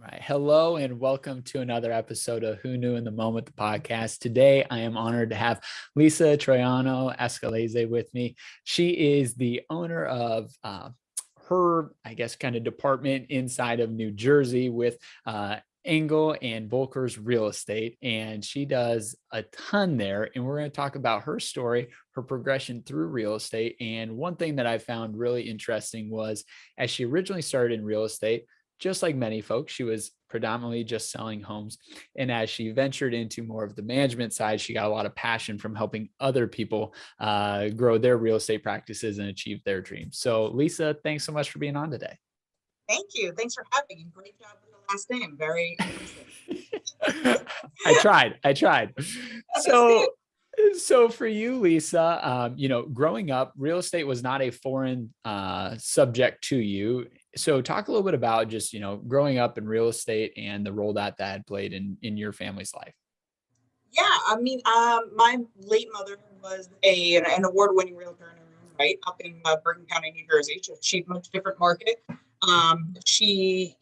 Right. Hello and welcome to another episode of Who Knew in the Moment, the podcast. Today, I am honored to have Lisa Troyano Ascolese with me. She is the owner of her, kind of department inside of New Jersey with Engel and Volker's Real Estate. And she does a ton there. And we're going to talk about her story, her progression through real estate. And one thing that I found really interesting was as she originally started in real estate, just like many folks, she was predominantly just selling homes. And as she ventured into more of the management side, she got a lot of passion from helping other people grow their real estate practices and achieve their dreams. So Lisa, thanks so much for being on today. Thank you. Thanks for having me. Great job with the last name. Very impressive. I tried. So for you, Lisa, growing up, real estate was not a foreign subject to you. So talk a little bit about just, growing up in real estate and the role that played in your family's life. Yeah, my late mother was an award-winning realtor in her own right up in Bergen County, New Jersey. She's a much different market. She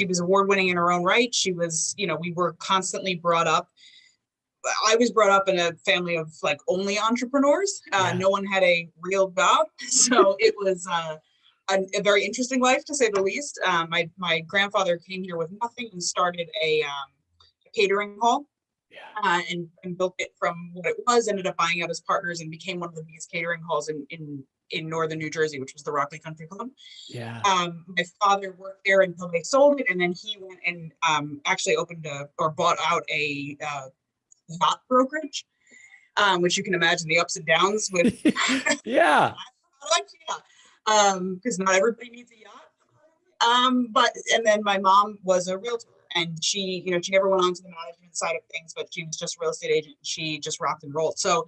was award-winning in her own right. She was, we were constantly brought up. I was brought up in a family of only entrepreneurs. No one had a real job, so it was a very interesting life, to say the least. My grandfather came here with nothing and started a catering hall, and built it from what it was, ended up buying out his partners and became one of the biggest catering halls in northern New Jersey, which was the Rockley Country Club. My father worked there until they sold it, and then he went and actually bought out a yacht brokerage, which you can imagine the ups and downs with. Because not everybody needs a yacht. And then my mom was a realtor, and she never went on to the management side of things, but she was just a real estate agent. She just rocked and rolled. So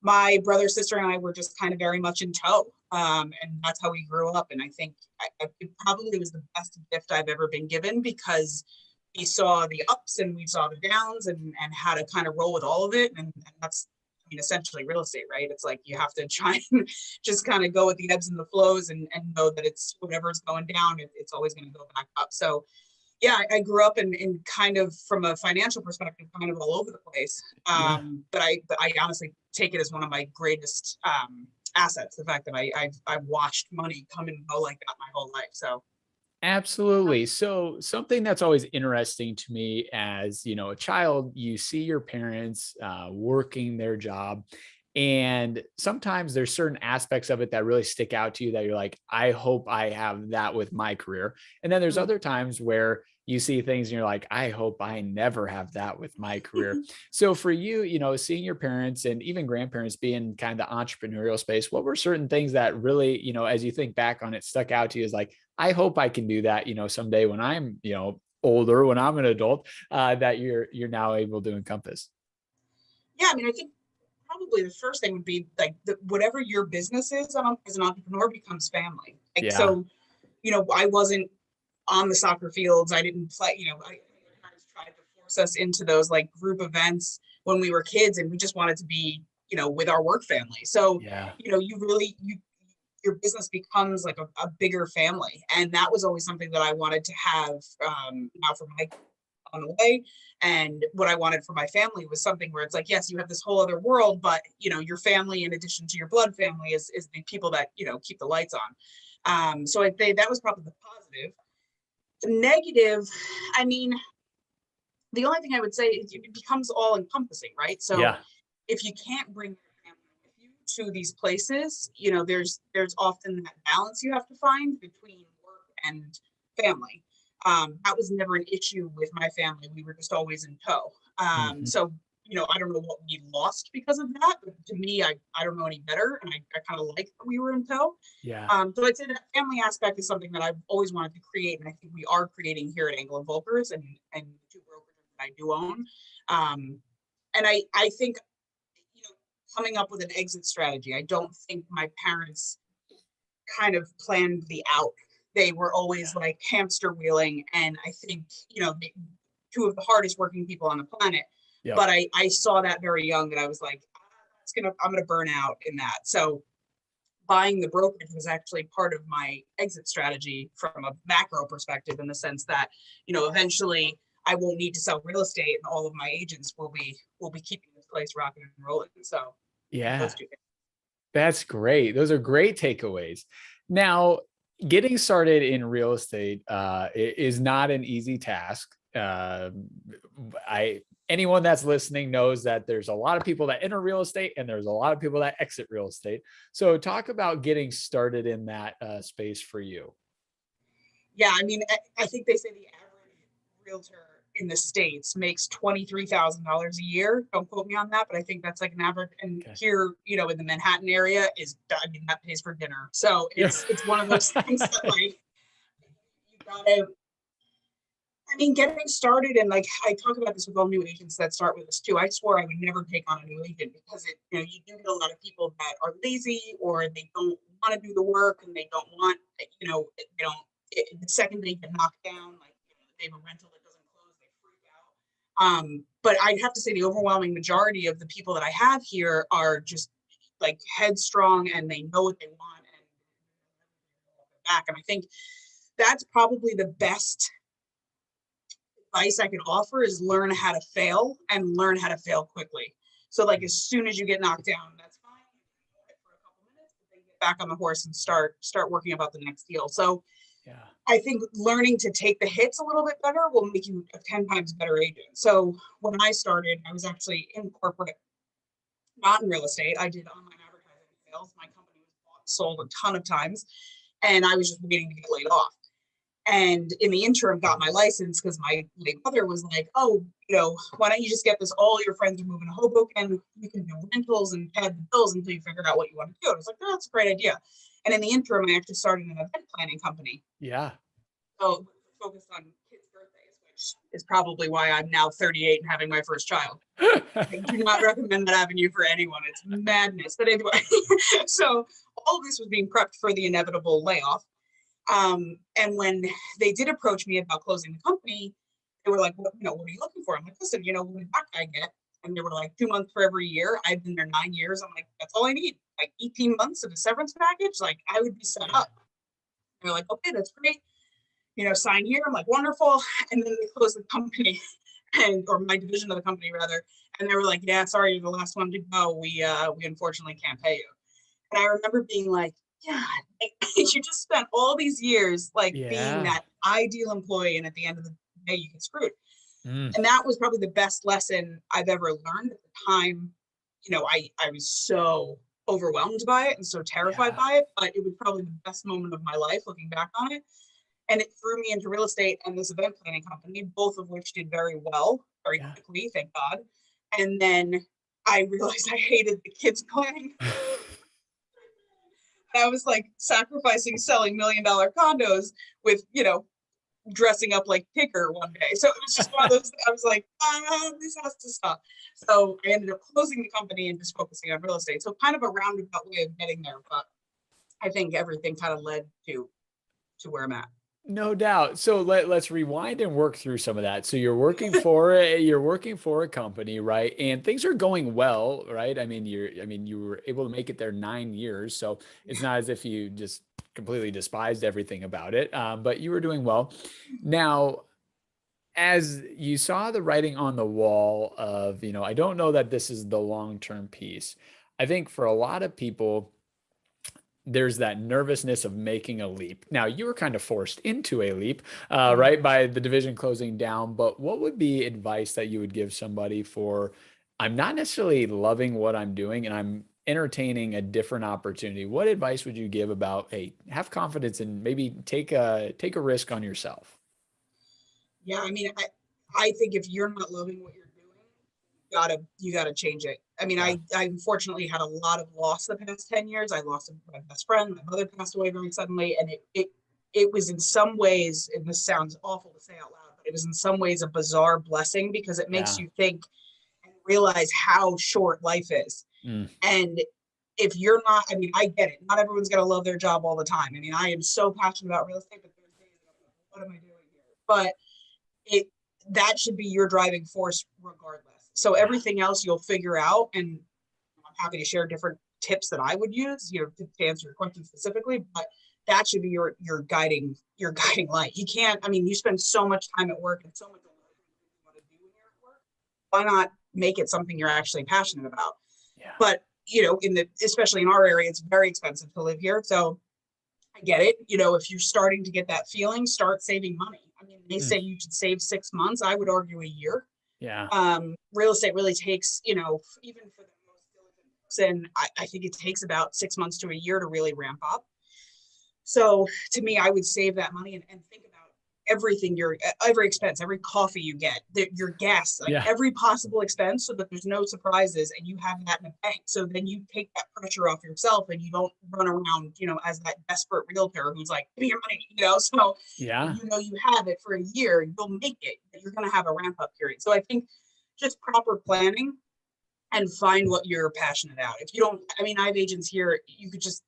my brother, sister, and I were just kind of very much in tow. And that's how we grew up. And I think it probably was the best gift I've ever been given, because we saw the ups and we saw the downs and how to kind of roll with all of it. And that's, essentially real estate, right? It's like you have to try and just kind of go with the ebbs and the flows and know that it's whatever's going down, it's always going to go back up. So yeah, I grew up in kind of, from a financial perspective, kind of all over the place. But I honestly take it as one of my greatest assets, the fact that I've watched money come and go like that my whole life. So absolutely. So something that's always interesting to me as, a child, you see your parents working their job, and sometimes there's certain aspects of it that really stick out to you that you're like, I hope I have that with my career. And then there's other times where you see things and you're like, I hope I never have that with my career. So for you, seeing your parents and even grandparents be in kind of the entrepreneurial space, what were certain things that really, as you think back on it, stuck out to you as like, I hope I can do that, someday when I'm, older, when I'm an adult, that you're now able to encompass? Yeah, I think probably the first thing would be whatever your business is as an entrepreneur becomes family. So, I wasn't on the soccer fields. I didn't play, I tried to force us into those group events when we were kids, and we just wanted to be, with our work family. So, your business becomes like a bigger family. And that was always something that I wanted to have now for my on the way. And what I wanted for my family was something where it's like, yes, you have this whole other world, but your family, in addition to your blood family, is the people that, keep the lights on. So I'd say that was probably the positive. The negative, the only thing I would say is it becomes all encompassing, right? So if you can't bring your family with you to these places, there's often that balance you have to find between work and family. That was never an issue with my family. We were just always in tow. So, I don't know what we lost because of that, but to me, I don't know any better. And I kind of like that we were in tow. So I'd say that family aspect is something that I've always wanted to create. And I think we are creating here at Engel & Volkers and the two brokers that I do own. And I think, coming up with an exit strategy, I don't think my parents kind of planned the out. They were always hamster wheeling. And I think, two of the hardest working people on the planet. But I saw that very young, that I was like, I'm going to burn out in that. So buying the brokerage was actually part of my exit strategy from a macro perspective, in the sense that, eventually I won't need to sell real estate, and all of my agents will be keeping this place rocking and rolling. So Yeah, those two things. that's great. Those are great takeaways. Now, getting started in real estate is not an easy task. Anyone that's listening knows that there's a lot of people that enter real estate and there's a lot of people that exit real estate. So talk about getting started in that space for you. Yeah, I mean, I think they say the average realtor in the States makes $23,000 a year. Don't quote me on that, but I think that's like an average. And Okay. here, in the Manhattan area that pays for dinner. So it's one of those things that, like, you gotta, getting started, and like I talk about this with all new agents that start with us too. I swore I would never take on a new agent, because you do get a lot of people that are lazy, or they don't want to do the work, and they don't want, they don't, the second they get knocked down, like, they have a rental that doesn't close, they freak out. But I'd have to say the overwhelming majority of the people that I have here are just like headstrong, and they know what they want, and back. And I think that's probably the best advice I could offer, is learn how to fail, and learn how to fail quickly. So like, as soon as you get knocked down, that's fine. You can for a couple minutes, but then get back on the horse and start working about the next deal. So Yeah. I think learning to take the hits a little bit better will make you a 10 times better agent. So when I started, I was actually in corporate, not in real estate. I did online advertising and sales. My company was bought, sold a ton of times, and I was just waiting to get laid off. And in the interim, got my license, because my late mother was like, oh, why don't you just get this? All your friends are moving to Hoboken. You can do rentals and pay the bills until you figure out what you want to do. I was like, oh, that's a great idea. And in the interim, I actually started an event planning company. Yeah. So focused on kids' birthdays, which is probably why I'm now 38 and having my first child. I do not recommend that avenue for anyone. It's madness. But anyway, so all of this was being prepped for the inevitable layoff. And when they did approach me about closing the company, they were like, what are you looking for? I'm like, listen, what did that guy get? And they were like, 2 months for every year. I've been there 9 years. I'm like, that's all I need. Like 18 months of a severance package. Like, I would be set up. And they're like, okay, that's great. Sign here. I'm like, wonderful. And then they closed the company, or my division of the company rather. And they were like, yeah, sorry, you're the last one to go. We unfortunately can't pay you. And I remember being like, yeah, you just spent all these years being that ideal employee, and at the end of the day, you get screwed. And that was probably the best lesson I've ever learned. At the time, I was so overwhelmed by it and so terrified by it, but it was probably the best moment of my life looking back on it. And it threw me into real estate and this event planning company, both of which did very well, very quickly, thank God. And then I realized I hated the kids planning. I was like sacrificing selling $1 million condos with, dressing up like Tigger one day. So it was just one of those, I was like, this has to stop. So I ended up closing the company and just focusing on real estate. So kind of a roundabout way of getting there, but I think everything kind of led to where I'm at. No doubt. So let's rewind and work through some of that. So you're working for a company, right? And things are going well, right? You were able to make it there 9 years. So it's not as if you just completely despised everything about it. But you were doing well. Now, as you saw the writing on the wall of, I don't know that this is the long-term piece. I think for a lot of people, there's that nervousness of making a leap. Now, you were kind of forced into a leap, right, by the division closing down. But what would be advice that you would give somebody for, I'm not necessarily loving what I'm doing and I'm entertaining a different opportunity? What advice would you give about, hey, have confidence and maybe take a risk on yourself? Yeah, I think if you're not loving what you're doing, you gotta change it. I unfortunately had a lot of loss the past 10 years. I lost my best friend. My mother passed away very suddenly. And it was in some ways, and this sounds awful to say out loud, but it was in some ways a bizarre blessing, because it makes you think and realize how short life is. And if you're not, I get it. Not everyone's going to love their job all the time. I am so passionate about real estate, but there's days what am I doing here? But that should be your driving force regardless. So everything else you'll figure out, and I'm happy to share different tips that I would use, to answer your question specifically, but that should be your guiding light. You can't, I mean, you spend so much time at work and so much you want to do when you're at work. Why not make it something you're actually passionate about? Yeah. But, especially in our area, it's very expensive to live here. So I get it. If you're starting to get that feeling, start saving money. I mean, they say you should save 6 months. I would argue a year. Yeah. Real estate really takes, even for the most diligent person, I think it takes about 6 months to a year to really ramp up. So to me, I would save that money and think about everything, every expense, every coffee you get, your gas, every possible expense, so that there's no surprises and you have that in the bank. So then you take that pressure off yourself and you don't run around, as that desperate realtor who's like, give me your money, so Yeah. you have it for a year, you'll make it, but you're going to have a ramp up period. So I think just proper planning and find what you're passionate about. If you don't, I have agents here, you could just,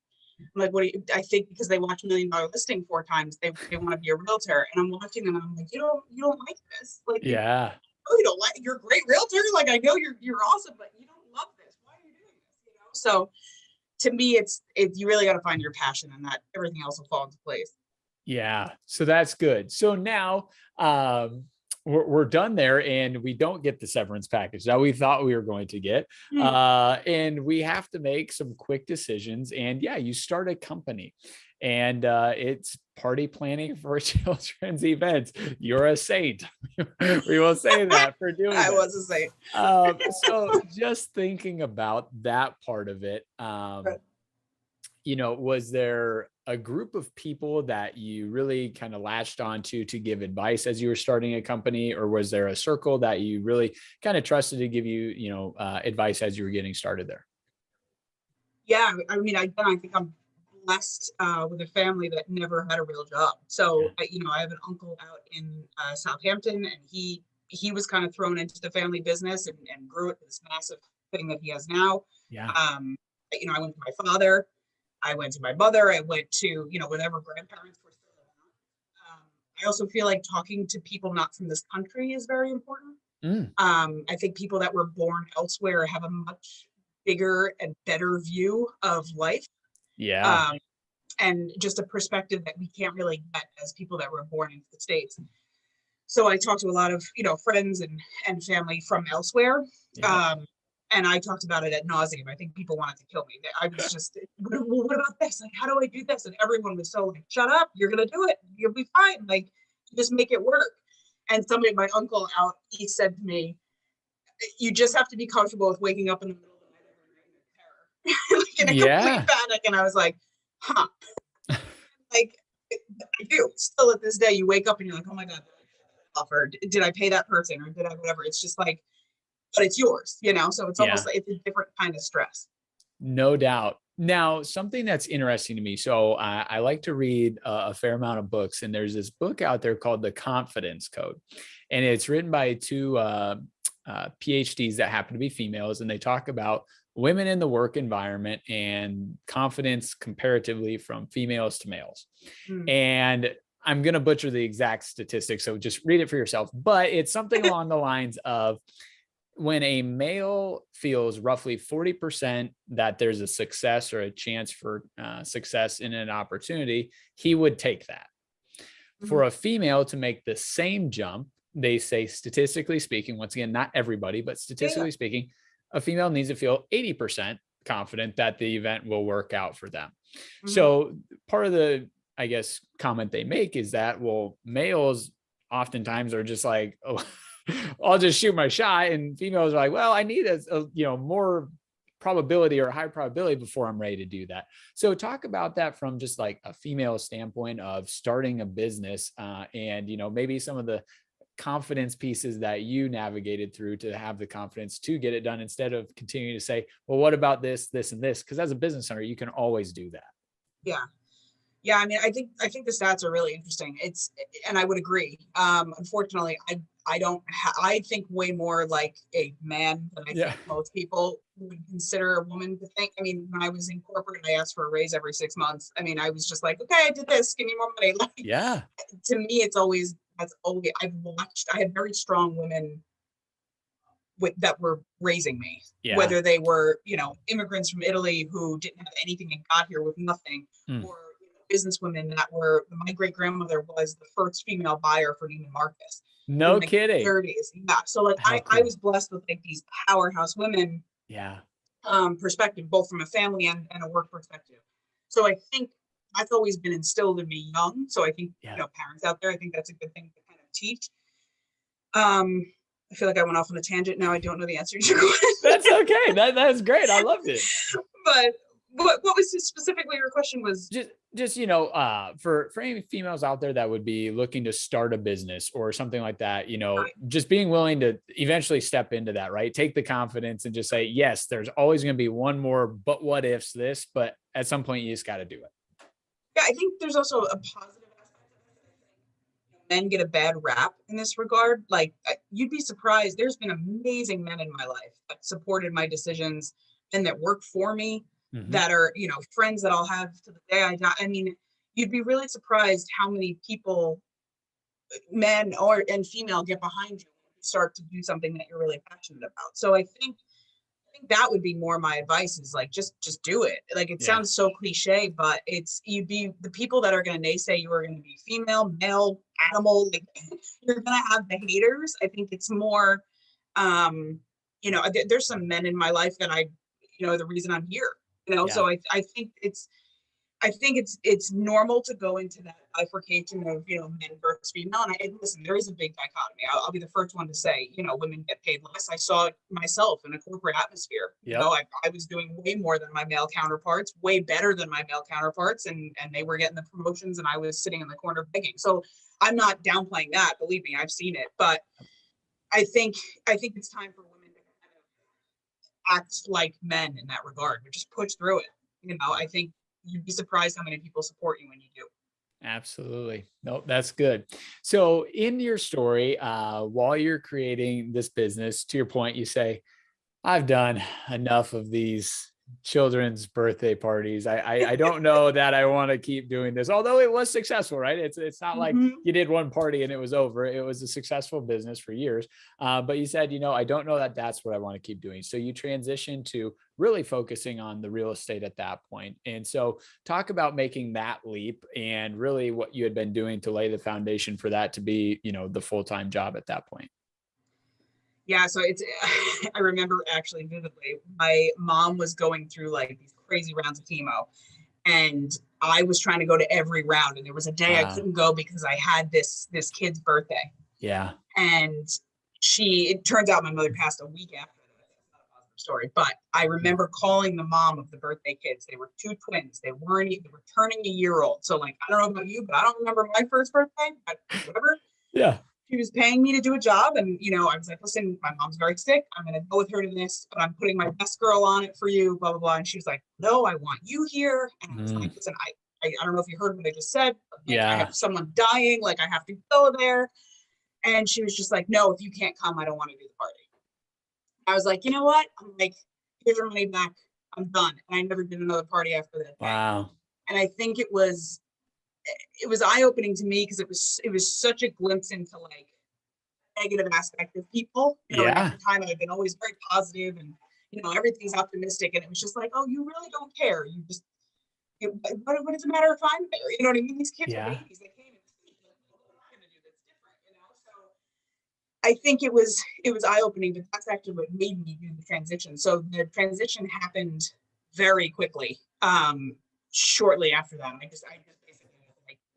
I'm like, I think because they watch $1 Million Listing 4 times, they want to be a realtor. And I'm watching them and I'm like, you don't like this. Like, yeah. You don't like, you're a great realtor. Like, I know you're awesome, but you don't love this. Why are you doing this? So to me, it's you really got to find your passion, and that everything else will fall into place. Yeah. So that's good. So now, we're done there, and we don't get the severance package that we thought we were going to get. And we have to make some quick decisions. And yeah, you start a company, and it's party planning for children's events. You're a saint. We will say that for doing that. I was a saint. So just thinking about that part of it, was there a group of people that you really kind of latched onto to give advice as you were starting a company, or was there a circle that you really kind of trusted to give you, advice as you were getting started there? Yeah, I think I'm blessed with a family that never had a real job. So, I have an uncle out in Southampton, and he was kind of thrown into the family business and grew it to this massive thing that he has now. Yeah. I went to my father. I went to my mother. I went to, whatever grandparents were still around. I also feel like talking to people not from this country is very important. I think people that were born elsewhere have a much bigger and better view of life. Yeah. And just a perspective that we can't really get as people that were born in the States. So I talked to a lot of, friends and family from elsewhere. Yeah. And I talked about it ad nauseum. I think people wanted to kill me. I was just, what about this? Like, how do I do this? And everyone was so like, shut up, you're going to do it. You'll be fine. Like, just make it work. And my uncle out east said to me, you just have to be comfortable with waking up in the middle of the night every night in terror. Like, in a complete panic. And I was like, huh. Like, I do. Still at this day, you wake up and you're like, oh my God, or did I pay that person, or did I whatever? It's just like, but it's yours, so it's almost like it's a different kind of stress. No doubt. Now, something that's interesting to me. So I like to read a fair amount of books, and there's this book out there called The Confidence Code, and it's written by 2 PhDs that happen to be females, and they talk about women in the work environment and confidence comparatively from females to males. And I'm going to butcher the exact statistics, so just read it for yourself, but it's something along the lines of, when a male feels roughly 40% that there's a success or a chance for success in an opportunity, he would take that. For a female to make the same jump, they say, statistically speaking, once again, not everybody, but statistically speaking, a female needs to feel 80% confident that the event will work out for them. So part of the, I guess, comment they make is that, well, males oftentimes are just like, oh, I'll just shoot my shot. And females are like, well, I need a more probability or high probability before I'm ready to do that. So talk about that from just like a female standpoint of starting a business, and, maybe some of the confidence pieces that you navigated through to have the confidence to get it done, instead of continuing to say, well, what about this, this, and this? Because as a business owner, you can always do that. Yeah. I think the stats are really interesting. And I would agree. Unfortunately, I think way more like a man than I think most people would consider a woman to think. When I was in corporate, I asked for a raise every 6 months. I was just like, okay, I did this, give me more money. Like, to me, I had very strong women that were raising me, Yeah. whether they were, immigrants from Italy who didn't have anything and got here with nothing, or businesswomen that were, my great grandmother was the first female buyer for Neiman Marcus. No in, like, kidding. The 30s. Yeah. So like I was blessed with like these powerhouse women. Yeah. Perspective, both from a family and a work perspective. So I think that's always been instilled in me young. So I think, parents out there, I think that's a good thing to kind of teach. I feel like I went off on a tangent. Now I don't know the answer to your question. That's okay. That's great. I loved it. But what was specifically your question was? Just for any females out there that would be looking to start a business or something like that, Right. just being willing to eventually step into that, right? Take the confidence and just say, yes, there's always going to be one more, but what ifs this, but at some point you just got to do it. Yeah, I think there's also a positive aspect of this. Men get a bad rap in this regard. Like, you'd be surprised. There's been amazing men in my life that supported my decisions and that work for me, that are, friends that I'll have to the day I die. I mean, you'd be really surprised how many people, men and female, get behind you when you start to do something that you're really passionate about. So I think that would be more my advice, is like, just do it. Like, it sounds so cliche, but you'd be the people that are going to naysay you are going to be female, male, animal, like, you're going to have the haters. I think it's more, there's some men in my life that the reason I'm here, so I think it's normal to go into that bifurcation of, men versus female. And listen, there is a big dichotomy. I'll be the first one to say, women get paid less. I saw it myself in a corporate atmosphere. Yep. I was doing way more than my male counterparts, way better than my male counterparts. And they were getting the promotions and I was sitting in the corner begging. So I'm not downplaying that. Believe me, I've seen it. But I think it's time for women to kind of act like men in that regard, but just push through it. I think you'd be surprised how many people support you when you do. Absolutely. Nope, that's good. So in your story, while you're creating this business, to your point, you say, I've done enough of these children's birthday parties. I don't know that I want to keep doing this, although it was successful, right? It's not like you did one party and it was over. It was a successful business for years. But you said, I don't know that that's what I want to keep doing. So you transitioned to really focusing on the real estate at that point. And so talk about making that leap and really what you had been doing to lay the foundation for that to be, the full-time job at that point. Yeah, so I remember actually vividly, my mom was going through like these crazy rounds of chemo, and I was trying to go to every round. And there was a day I couldn't go because I had this kid's birthday. Yeah. And it turns out my mother passed a week after that. That's not a positive story, but I remember calling the mom of the birthday kids. They were two twins. They were turning a year old. So like, I don't know about you, but I don't remember my first birthday, but whatever. Yeah. She was paying me to do a job. And, I was like, listen, my mom's very sick. I'm going to go with her to this, but I'm putting my best girl on it for you, blah, blah, blah. And she was like, no, I want you here. And I was like, listen, I don't know if you heard what I just said. But like, I have someone dying. Like, I have to go there. And she was just like, no, if you can't come, I don't want to do the party. I was like, you know what? I'm like, here's your money back. I'm done. And I never did another party after that. Wow. And I think it was eye-opening to me because it was such a glimpse into like negative aspect of people. At the time I've been always very positive and everything's optimistic, and it was just like, oh, you really don't care. You just what does it matter if I'm there? You know what I mean? These kids are babies. They can't even see. Like, what am I gonna do that's different? So I think it was eye-opening, but that's actually what made me do the transition. So the transition happened very quickly. Shortly after that, I just basically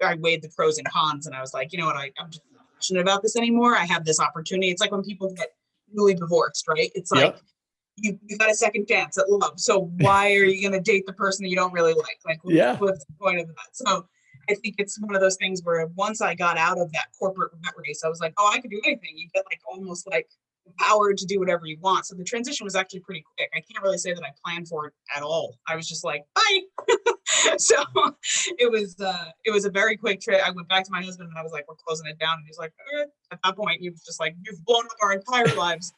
I weighed the pros and cons, and I was like, you know what, I'm just not passionate about this anymore. I have this opportunity. It's like when people get newly divorced, right? It's like you got a second chance at love. So why are you going to date the person that you don't really like? Like, what's the point of that? So I think it's one of those things where once I got out of that corporate rat race, I was like, oh, I could do anything. You get like almost like empowered to do whatever you want. So the transition was actually pretty quick. I can't really say that I planned for it at all. I was just like, bye. So it was a very quick trip. I went back to my husband and I was like, we're closing it down. And he's like, okay. At that point, he was just like, you've blown up our entire lives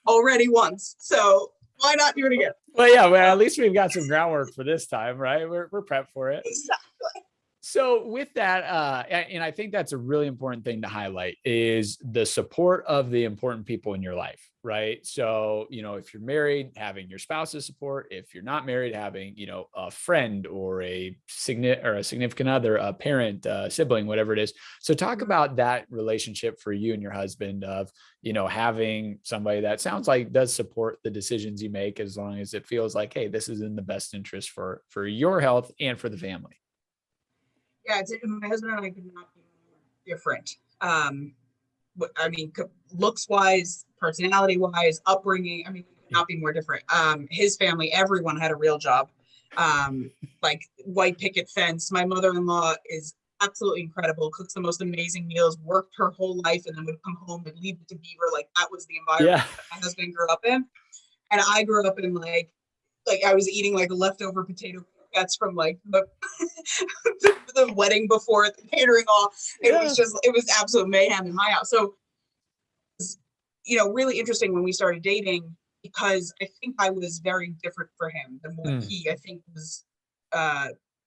already once. So why not do it again? Well, at least we've got some groundwork for this time, right? We're prepped for it. Exactly. So with that, and I think that's a really important thing to highlight is the support of the important people in your life, right? So, if you're married, having your spouse's support. If you're not married, having, a friend or a significant other, a parent, a sibling, whatever it is. So talk about that relationship for you and your husband of, having somebody that sounds like does support the decisions you make, as long as it feels like, hey, this is in the best interest for your health and for the family. Yeah, my husband and I could not be more different. I mean, looks wise, personality wise, upbringing. I mean, we could not be more different. His family, everyone had a real job, like white picket fence. My mother-in-law is absolutely incredible, cooks the most amazing meals, worked her whole life, and then would come home and leave it to Beaver. Like that was the environment Yeah. that my husband grew up in, and I grew up in like I was eating like leftover potato croquettes from like the wedding before at the catering hall. It was absolute mayhem in my house. So, really interesting when we started dating, because I think I was very different for him than what he, I think, was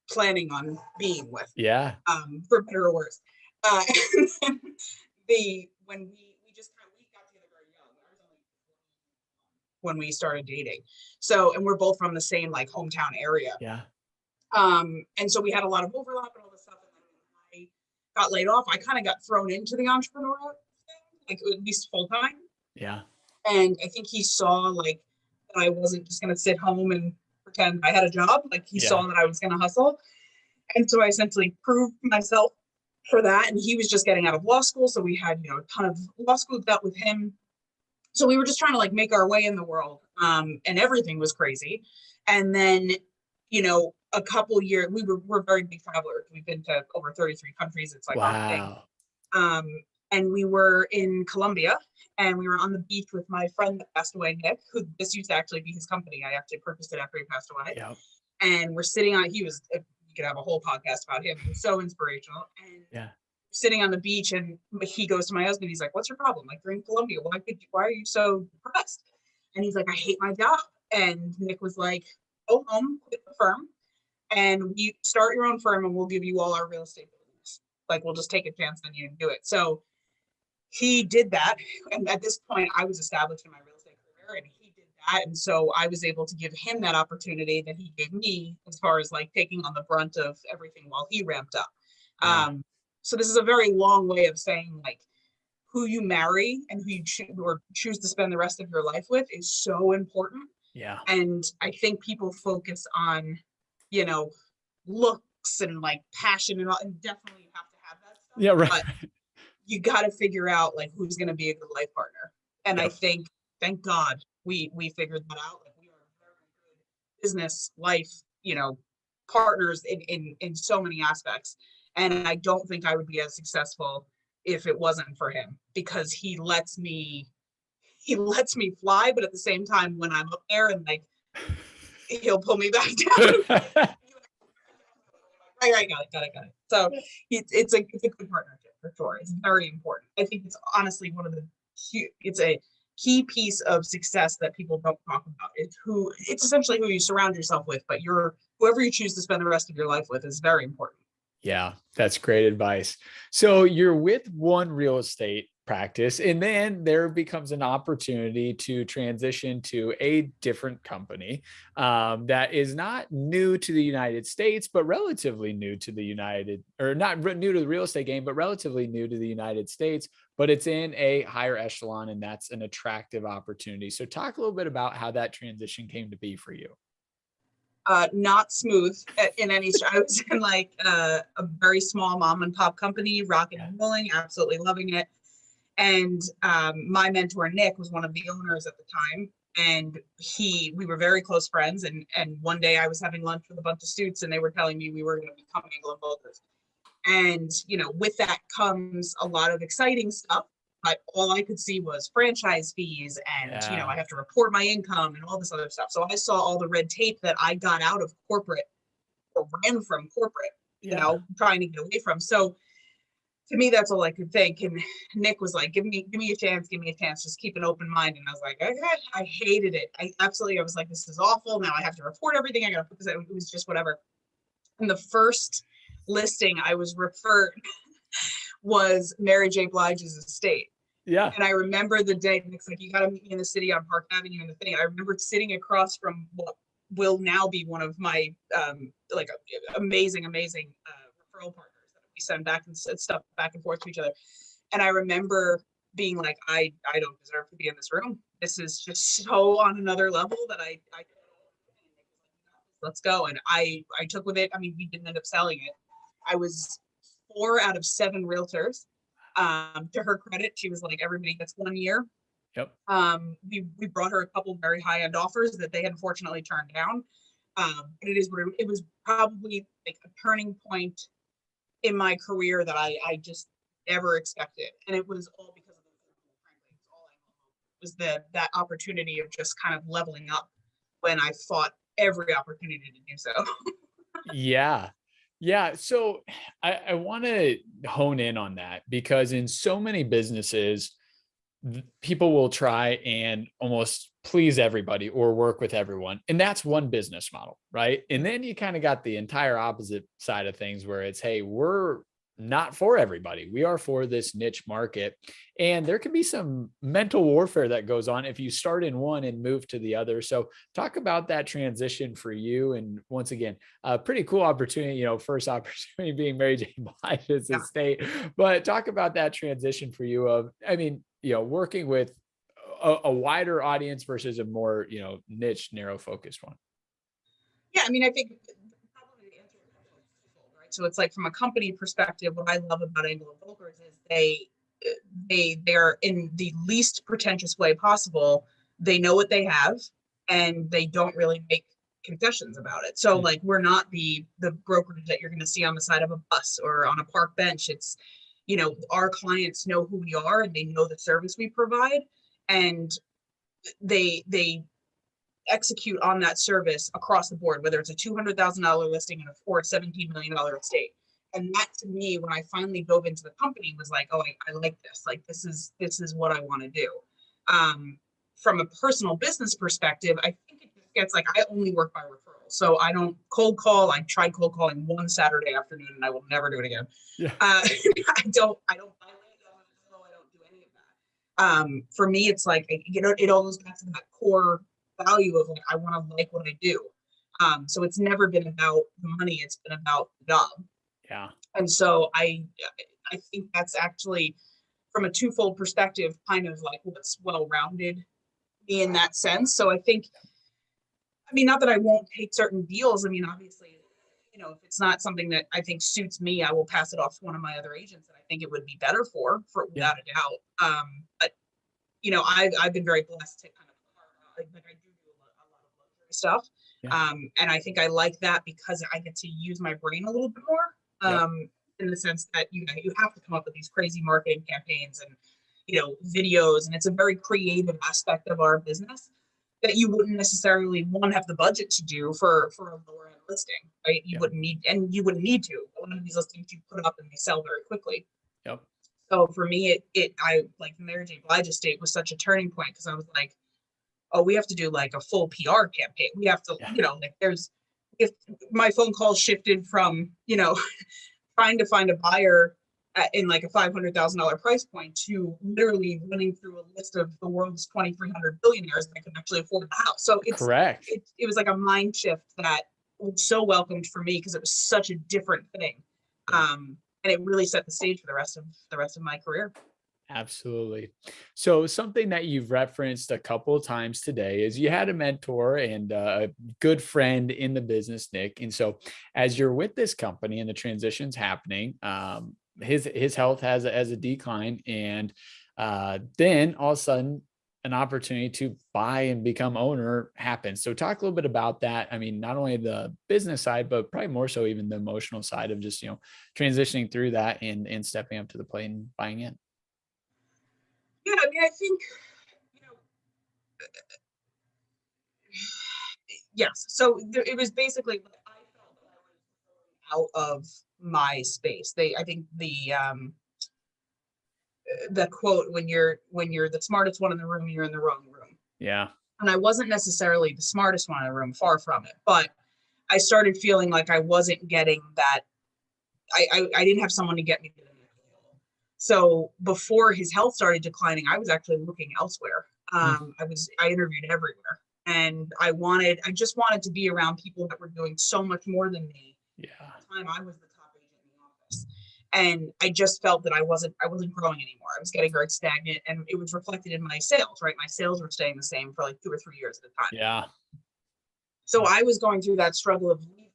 planning on being with. Yeah. For better or worse. Uh, when we just kind of we got together very young. I was only when we started dating. So, and we're both from the same like hometown area. Yeah. And so we had a lot of overlap and all this stuff. And then when I got laid off, I kind of got thrown into the entrepreneurial thing, like at least full time. Yeah. And I think he saw like that I wasn't just going to sit home and pretend I had a job. Like he saw that I was going to hustle. And so I essentially proved myself for that. And he was just getting out of law school. So we had, a ton of law school dealt with him. So we were just trying to like make our way in the world. And everything was crazy. And then, a couple years, we're very big travelers. We've been to over 33 countries. It's like our thing. And we were in Colombia, and we were on the beach with my friend that passed away, Nick, who this used to actually be his company. I actually purchased it after he passed away. Yep. And we're sitting on, you could have a whole podcast about him. He was so inspirational. And sitting on the beach, and he goes to my husband. He's like, "What's your problem? Like, you're in Colombia. Why are you so depressed?" And he's like, "I hate my job." And Nick was like, "Go home, quit the firm, and you start your own firm, and we'll give you all our real estate business. Like, we'll just take a chance on you and do it." So he did that. And at this point, I was established in my real estate career, and he did that. And so I was able to give him that opportunity that he gave me, as far as like taking on the brunt of everything while he ramped up. So this is a very long way of saying like who you marry and who you choose to spend the rest of your life with is so important. Yeah. And I think people focus on, looks and like passion and all, and definitely you have to have that stuff. Yeah, right. But you got to figure out like who's going to be a good life partner. And I think, thank God, we figured that out. Like we are very good business, life, partners in so many aspects. And I don't think I would be as successful if it wasn't for him, because he lets me fly, but at the same time, when I'm up there and like he'll pull me back down. Right, got it. So it's a good partnership for sure. It's very important. I think it's honestly it's a key piece of success that people don't talk about. It's essentially who you surround yourself with, but whoever you choose to spend the rest of your life with is very important. Yeah, that's great advice. So you're with one real estate practice, and then there becomes an opportunity to transition to a different company that is not new to the United States, but relatively new to not new to the real estate game, but relatively new to the United States, but it's in a higher echelon, and that's an attractive opportunity. So talk a little bit about how that transition came to be for you. Not smooth in any stretch. I was in like a very small mom and pop company, rocking and rolling, absolutely loving it. And my mentor, Nick, was one of the owners at the time. And we were very close friends. And one day I was having lunch with a bunch of students, and they were telling me we were going to become England Voters. And, with that comes a lot of exciting stuff. But all I could see was franchise fees and, I have to report my income and all this other stuff. So I saw all the red tape that I got out of corporate or ran from corporate, trying to get away from. So to me, that's all I could think. And Nick was like, give me a chance, just keep an open mind. And I was like, okay, I hated it. I was like, this is awful. Now I have to report everything. I got to put this out. It was just whatever. And the first listing I was referred was Mary J. Blige's estate. Yeah. And I remember the day, Nick's like, you got to meet me in the city on Park Avenue in the thing. I remember sitting across from what will now be one of my like amazing referral partners that we send back and stuff back and forth to each other. And I remember being like, I don't deserve to be in this room. This is just so on another level that I let's go. And I took with it. I mean, we didn't end up selling it. I was 4 out of 7 realtors. To her credit, she was like, everybody gets 1 year. Yep. We brought her a couple of very high end offers that they unfortunately turned down. But it is what it was, probably like a turning point in my career that I just never expected. And it was all because of that opportunity of just kind of leveling up when I fought every opportunity to do so. Yeah. Yeah. So I want to hone in on that, because in so many businesses, people will try and almost please everybody or work with everyone. And that's one business model, right? And then you kind of got the entire opposite side of things where it's, hey, we're not for everybody. We are for this niche market. And there can be some mental warfare that goes on if you start in one and move to the other. So talk about that transition for you. And once again, a pretty cool opportunity, first opportunity being Mary J. Blige's estate, but talk about that transition for you of, working with a wider audience versus a more, niche, narrow focused one. Yeah. I mean, I think probably the answer is twofold, right? So it's like, from a company perspective, what I love about Angle & Volkers is they're in the least pretentious way possible. They know what they have and they don't really make concessions about it. So like, we're not the brokerage that you're going to see on the side of a bus or on a park bench. It's, our clients know who we are and they know the service we provide, and they execute on that service across the board, whether it's a $200,000 listing or a $17 million estate. And that, to me, when I finally dove into the company, was like, oh, I like this. Like, this is what I want to do. From a personal business perspective, I think it just gets like, I only work by referral. So I don't cold call. I tried cold calling one Saturday afternoon and I will never do it again. Yeah. I don't buy land. I don't do any of that. For me, it's like, it all goes back to that core value of like, I want to like what I do. So it's never been about the money. It's been about the job. Yeah. And so I think that's actually, from a twofold perspective, kind of like what's well-rounded me in that sense. So I think, not that I won't take certain deals. Obviously, if it's not something that I think suits me, I will pass it off to one of my other agents that I think it would be better for without a doubt. But I've been very blessed to kind of like I do a lot of luxury stuff. Yeah. And I think I like that because I get to use my brain a little bit more. In the sense that you have to come up with these crazy marketing campaigns and videos, and it's a very creative aspect of our business that you wouldn't necessarily have the budget to do for a lower end listing, right? You wouldn't need to. One of these listings you put up and they sell very quickly. Yep. So for me, I like the Mary J. Blige estate was such a turning point, because I was like, oh, we have to do like a full PR campaign. We have to, if my phone calls shifted from, trying to find a buyer in like a $500,000 price point to literally running through a list of the world's 2,300 billionaires that can actually afford the house. So it's correct. It was like a mind shift that was so welcomed for me, because it was such a different thing. And it really set the stage for the rest of my career. Absolutely. So something that you've referenced a couple of times today is you had a mentor and a good friend in the business, Nick. And so as you're with this company and the transition's happening, his health has a decline, and then all of a sudden an opportunity to buy and become owner happens. So talk a little bit about that. Not only the business side, but probably more so even the emotional side of just, transitioning through that and stepping up to the plate and buying in. Yeah, I think, yes. So it was basically, I felt that I was out of my space. I think the quote, when you're the smartest one in the room, you're in the wrong room. Yeah. And I wasn't necessarily the smartest one in the room, far from it, but I started feeling like I wasn't getting that I didn't have someone to get me to the next level. So before his health started declining, I was actually looking elsewhere. I interviewed everywhere, and I just wanted to be around people that were doing so much more than me. Yeah. At the time I was the top agent in the office. And I just felt that I wasn't growing anymore. I was getting very stagnant, and it was reflected in my sales, right? My sales were staying the same for like 2 or 3 years at a time. Yeah. So I was going through that struggle of leaving him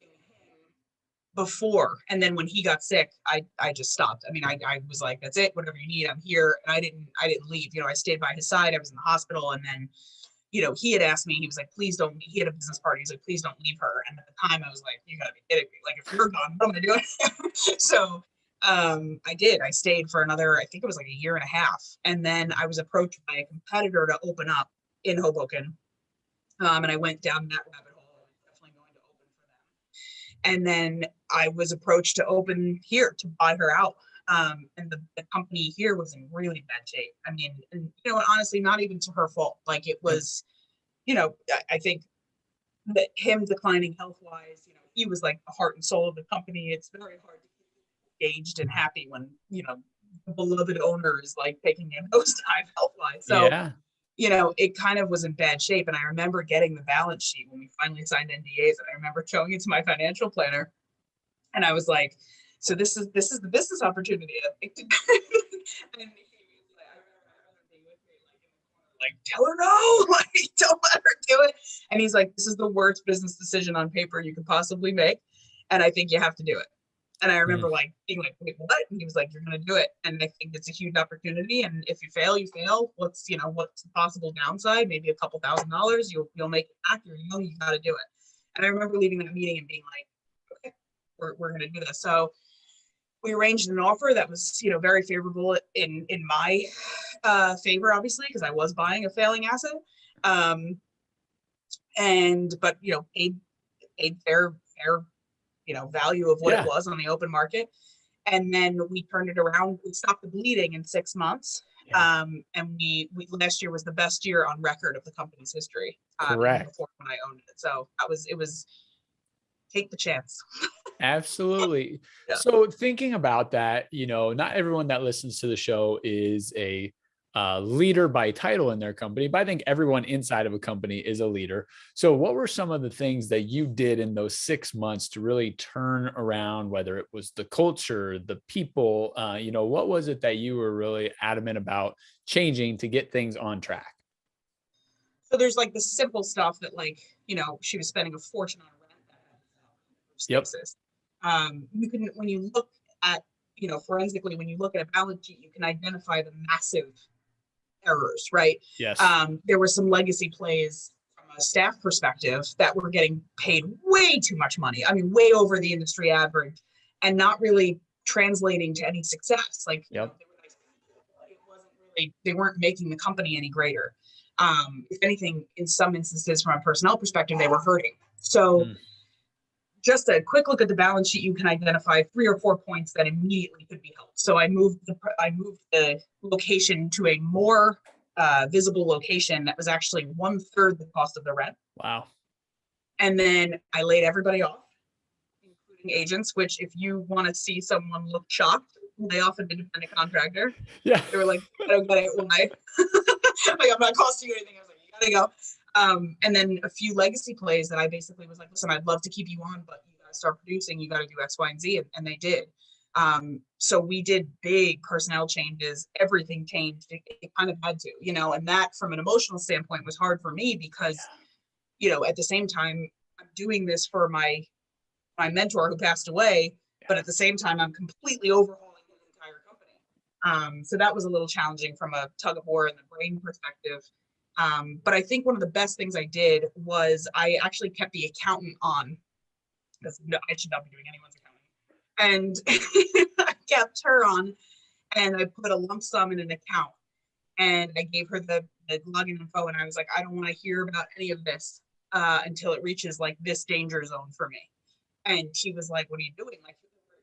before. And then when he got sick, I just stopped. I mean, I was like, that's it, whatever you need, I'm here. And I didn't leave. I stayed by his side. I was in the hospital. And then, he had asked me, he was like, please don't, he had a business partner. He's like, please don't leave her. And at the time I was like, you gotta be kidding me. Like, if you're gone, what am I doing? So I did. I stayed for another, I think it was like a year and a half. And then I was approached by a competitor to open up in Hoboken. And I went down that rabbit hole. I was definitely going to open for them. And then I was approached to open here, to buy her out. And the company here was in really bad shape. I mean, and honestly, not even to her fault. Like, it was, I think that him declining health-wise, he was like the heart and soul of the company. It's very hard to keep engaged and happy when, the beloved owner is like taking a nosedive health-wise. So, Yeah. it kind of was in bad shape. And I remember getting the balance sheet when we finally signed NDAs, and I remember showing it to my financial planner, and I was like, so this is the business opportunity. And he was like, tell her no, like, don't let her do it. And he's like, this is the worst business decision on paper you could possibly make, and I think you have to do it. And I remember like being like, wait, what? And he was like, you're going to do it. And I think it's a huge opportunity. And if you fail, you fail. What's the possible downside? Maybe a couple $1,000s. You'll make it back. You got to do it. And I remember leaving that meeting and being like, okay, we're going to do this. So we arranged an offer that was, very favorable in my favor, obviously, because I was buying a failing asset. But paid fair value of what it was on the open market. And then we turned it around. We stopped the bleeding in 6 months. Yeah. And we last year was the best year on record of the company's history. Correct. Before, when I owned it. So it was take the chance. Absolutely. Yeah. So thinking about that, not everyone that listens to the show is a leader by title in their company, but I think everyone inside of a company is a leader. So what were some of the things that you did in those 6 months to really turn around, whether it was the culture, the people, what was it that you were really adamant about changing to get things on track? So there's like the simple stuff that, like, she was spending a fortune on rent. Yep. You can, when you look at, forensically, when you look at a balance sheet, you can identify the massive errors, right? Yes. There were some legacy plays from a staff perspective that were getting paid way too much money. I mean, way over the industry average, and not really translating to any success. Like, they were nice people, but it wasn't really, they weren't making the company any greater. If anything, in some instances, from a personnel perspective, they were hurting. So just a quick look at the balance sheet, you can identify 3 or 4 points that immediately could be helped. So I moved the location to a more visible location that was actually 1/3 the cost of the rent. Wow. And then I laid everybody off, including agents, which, if you want to see someone look shocked, lay off an independent contractor. Yeah. They were like, I don't get it. Why? Like, I'm not costing you anything. I was like, you gotta go. And then a few legacy plays that I basically was like, listen, I'd love to keep you on, but you got to start producing. You got to do X, Y, and Z. And they did. So we did big personnel changes. Everything changed. It kind of had to, and that, from an emotional standpoint, was hard for me because, at the same time, I'm doing this for my mentor who passed away, but at the same time, I'm completely overhauling his entire company. So that was a little challenging from a tug of war in the brain perspective. But I think one of the best things I did was I actually kept the accountant on, because I should not be doing anyone's accounting. And I kept her on, and I put a lump sum in an account, and I gave her the login info, and I was like, I don't want to hear about any of this until it reaches like this danger zone for me. And she was like, what are you doing? Like,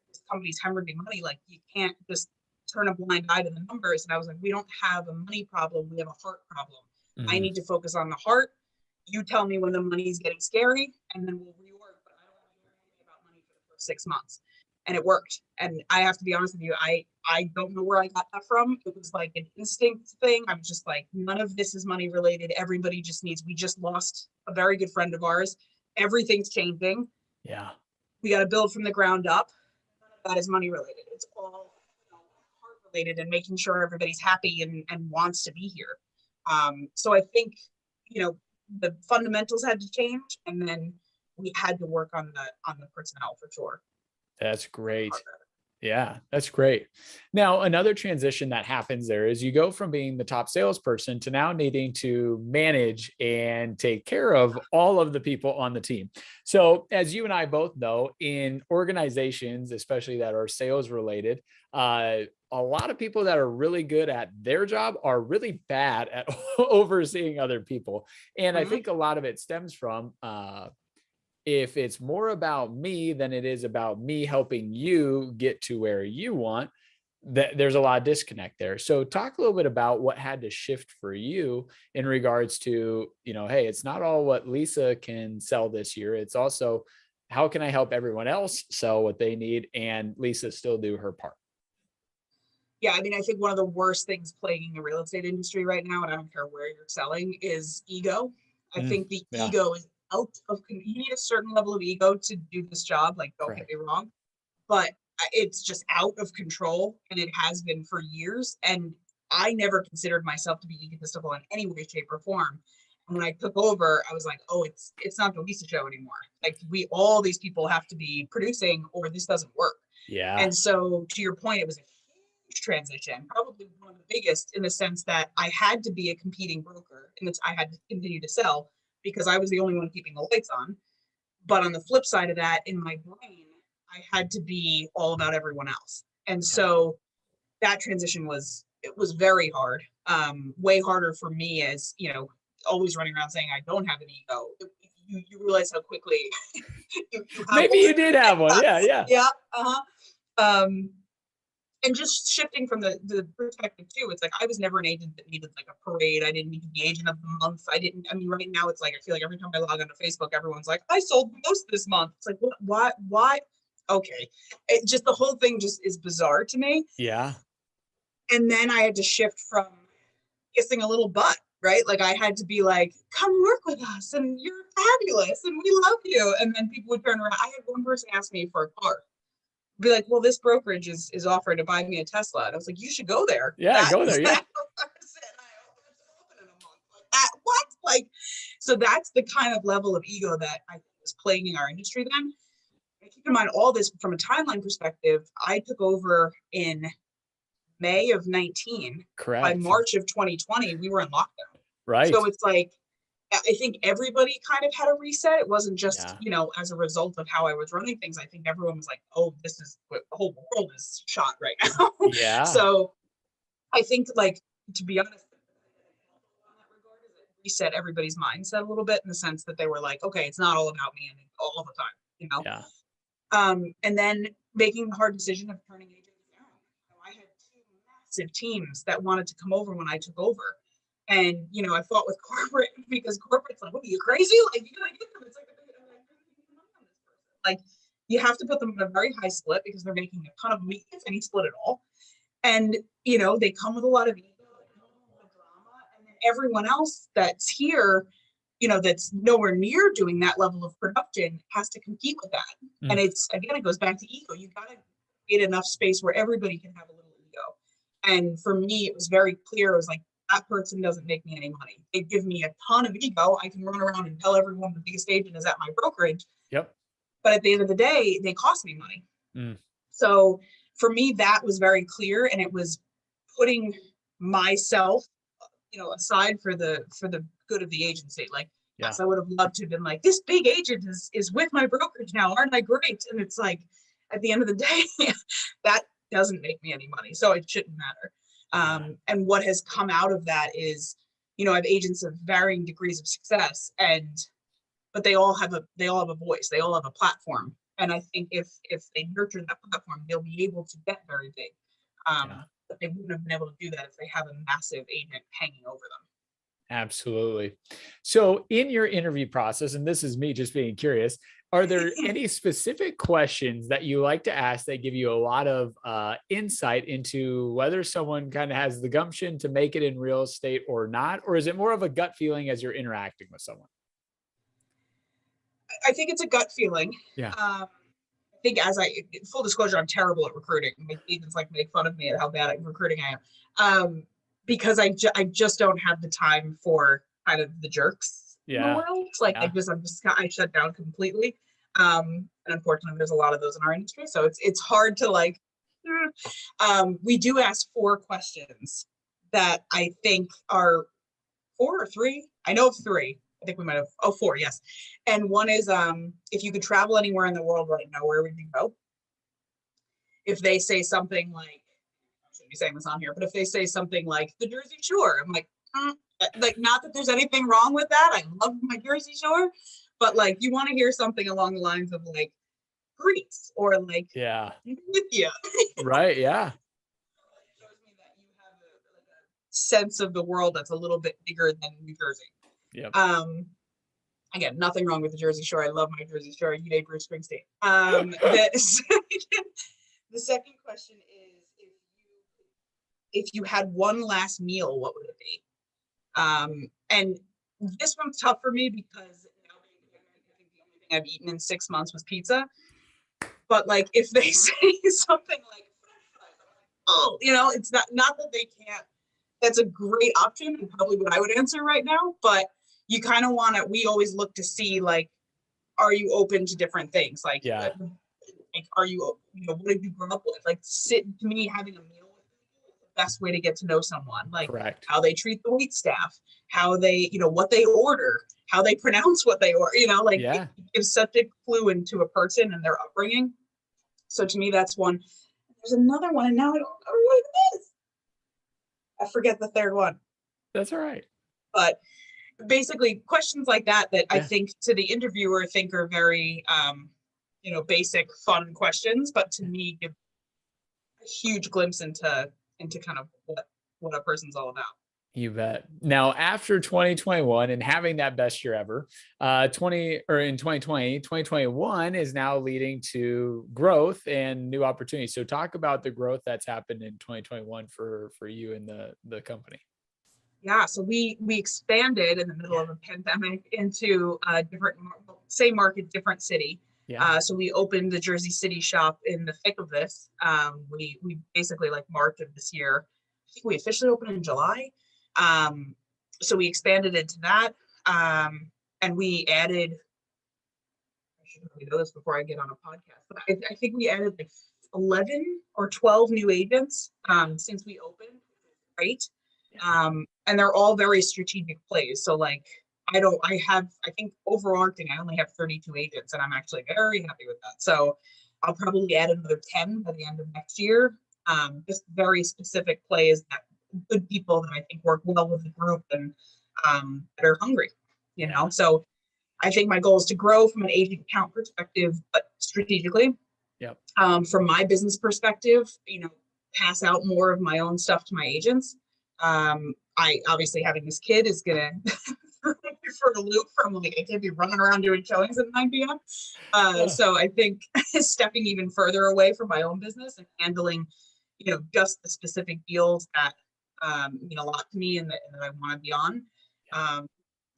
this company's hemorrhaging money. Like, you can't just turn a blind eye to the numbers. And I was like, we don't have a money problem. We have a heart problem. I need to focus on the heart. You tell me when the money's getting scary, and then we'll rework. But I don't want to hear anything about money for the first 6 months. and it worked. And I have to be honest with you, I don't know where I got that from. It was like an instinct thing. I'm just like, none of this is money related. Everybody just needs, we just lost a very good friend of ours. Everything's changing. Yeah. We got to build from the ground up. None of that is money related. It's all heart related and making sure everybody's happy and wants to be here. So I think, the fundamentals had to change, and then we had to work on the personnel for sure. That's great. Yeah, that's great. Now, another transition that happens there is you go from being the top salesperson to now needing to manage and take care of all of the people on the team. So as you and I both know, in organizations, especially that are sales related, a lot of people that are really good at their job are really bad at overseeing other people. And I think a lot of it stems from, if it's more about me than it is about me helping you get to where you want, that there's a lot of disconnect there. So talk a little bit about what had to shift for you in regards to, hey, it's not all what Lisa can sell this year. It's also, how can I help everyone else sell what they need and Lisa still do her part? Yeah, I mean, I think one of the worst things plaguing the real estate industry right now, and I don't care where you're selling, is ego. I think the ego is out of, you need a certain level of ego to do this job, like, don't get me wrong, but it's just out of control, and it has been for years. And I never considered myself to be egotistical in any way, shape, or form. And when I took over, I was like, oh, it's not the Lisa show anymore. Like, all these people have to be producing or this doesn't work. Yeah. And so to your point, it was a huge transition, probably one of the biggest, in the sense that I had to be a competing broker, and I had to continue to sell because I was the only one keeping the lights on. But on the flip side of that, in my brain, I had to be all about everyone else. And so that transition was very hard. Way harder for me, as always running around saying I don't have an ego. You realize how quickly you have maybe you did have one. Yeah. And just shifting from the perspective too, it's like I was never an agent that needed like a parade. I didn't need to be agent of the month. I mean, right now it's like, I feel like every time I log onto Facebook, everyone's like, I sold the most this month. It's like, what, why? Okay. It just, the whole thing just is bizarre to me. Yeah. And then I had to shift from kissing a little butt, right? Like, I had to be like, come work with us and you're fabulous and we love you. And then people would turn around. I had one person ask me for a car. Be like, well, this brokerage is offering to buy me a Tesla. And I was like, you should go there. Yeah, go there. Yeah. What? Like, so that's the kind of level of ego that I think was plaguing our industry then. And keep in mind, all this from a timeline perspective, I took over in May of 19. Correct. By March of 2020, we were in lockdown. Right. So it's like, I think everybody kind of had a reset. It wasn't just, as a result of how I was running things. I think everyone was like, oh, this is what the whole world is shot right now. Yeah. So I think, like, to be honest, it reset everybody's mindset a little bit, in the sense that they were like, okay, it's not all about me all the time, Yeah. And then making the hard decision of turning agents down. I had two massive teams that wanted to come over when I took over. And, I fought with corporate, because corporate's like, what, are you crazy? Like, you gotta get them. It's like you have to put them in a very high split because they're making a ton of money, if any split at all. And, they come with a lot of ego, drama, and then everyone else that's here, that's nowhere near doing that level of production has to compete with that. And it's, again, it goes back to ego. You gotta get enough space where everybody can have a little ego. And for me, it was very clear. It was like, that person doesn't make me any money. They give me a ton of ego. I can run around and tell everyone the biggest agent is at my brokerage. Yep. But at the end of the day, they cost me money. So for me, that was very clear. And it was putting myself, aside for the good of the agency. Like, yes, I would have loved to have been like, this big agent is with my brokerage now. Aren't I great? And it's like, at the end of the day, that doesn't make me any money. So it shouldn't matter. And what has come out of that is, I have agents of varying degrees of success, but they all have a voice, they all have a platform. And I think if they nurture that platform, they'll be able to get very big. But they wouldn't have been able to do that if they have a massive agent hanging over them. Absolutely. So in your interview process, and this is me just being curious, are there any specific questions that you like to ask that give you a lot of insight into whether someone kind of has the gumption to make it in real estate or not? Or is it more of a gut feeling as you're interacting with someone? I think it's a gut feeling. Yeah. I think full disclosure, I'm terrible at recruiting. My agents like make fun of me at how bad at recruiting I am. Because I just don't have the time for kind of the jerks in the Yeah. world. Like Yeah. I shut down completely. And unfortunately there's a lot of those in our industry. So it's hard to like, we do ask 4 questions that I think are 4 or 3. I know of 3. I think we might have 4, yes. And one is if you could travel anywhere in the world right now, where would you go? If they say something like, I shouldn't be saying this on here, but if they say something like the Jersey Shore, I'm like, not that there's anything wrong with that. I love my Jersey Shore, but like you want to hear something along the lines of like Greece or like Yeah. India. Right. Yeah. It shows me that you have a sense of the world that's a little bit bigger than New Jersey. Yep. Again, nothing wrong with the Jersey Shore. I love my Jersey Shore. Yay, Bruce Springsteen. The second question is, if you had one last meal, what would it be? And this one's tough for me because now I think the only thing I've eaten in 6 months was pizza. But like, if they say something like, oh, it's not that they can't. That's a great option and probably what I would answer right now. But you kind of want to. We always look to see like, are you open to different things? Like, Yeah. like, are you, what did you grow up with? Like, to me, having a meal with people is the best way to get to know someone. Like, Correct. how they treat the wait staff, how they, what they order, how they pronounce what they order. Like, Yeah. it gives such a clue into a person and their upbringing. So to me, that's one. There's another one, and now I don't know what it is. I forget the third one. That's all right. But basically, questions like that Yeah. I think to the interviewer think are very basic, fun questions, but to me give a huge glimpse into kind of what a person's all about. You bet. Now, after 2021 and having that best year ever, in 2020, 2021 is now leading to growth and new opportunities. So talk about the growth that's happened in 2021 for you and the company. Yeah, so we expanded in the middle of a pandemic into a different, same market, different city. Yeah. So we opened the Jersey City shop in the thick of this. We basically like March of this year. I think we officially opened in July. So we expanded into that. And we added, I should probably know this before I get on a podcast, but I think we added like 11 or 12 new agents since we opened. Great. And they're all very strategic plays. So like, I think overarching, I only have 32 agents and I'm actually very happy with that. So I'll probably add another 10 by the end of next year. Just very specific plays that good people that I think work well with the group and that are hungry, So I think my goal is to grow from an agent count perspective, but strategically. Yep. From my business perspective, pass out more of my own stuff to my agents. I obviously having this kid is gonna for a loop from like I can't be running around doing showings at 9 p.m. So I think stepping even further away from my own business and handling, just the specific deals that mean a lot to me and that I want to be on.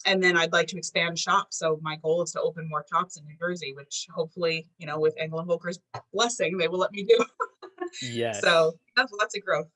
And then I'd like to expand shops. So my goal is to open more shops in New Jersey, which hopefully, with Engel & Volker's blessing, they will let me do. Yes. So that's lots of growth.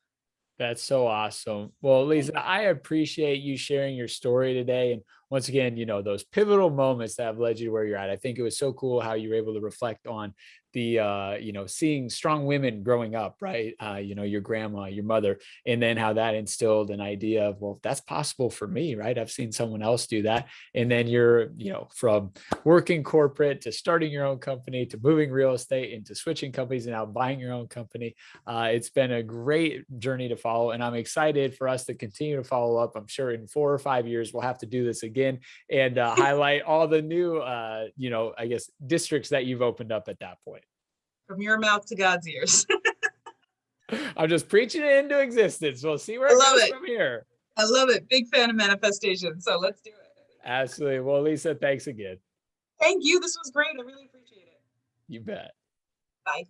That's so awesome. Well, Lisa, I appreciate you sharing your story today. And once again, those pivotal moments that have led you to where you're at. I think it was so cool how you were able to reflect on the, seeing strong women growing up, right? Your grandma, your mother, and then how that instilled an idea of, well, that's possible for me, right? I've seen someone else do that. And then you're, from working corporate to starting your own company to moving real estate into switching companies and now buying your own company. It's been a great journey to follow. And I'm excited for us to continue to follow up. I'm sure in 4 or 5 years, we'll have to do this again and highlight all the new, I guess, districts that you've opened up at that point. From your mouth to God's ears. I'm just preaching it into existence. We'll see where it goes from here. I love it. Big fan of manifestation. So let's do it. Absolutely. Well, Lisa, thanks again. Thank you. This was great. I really appreciate it. You bet. Bye.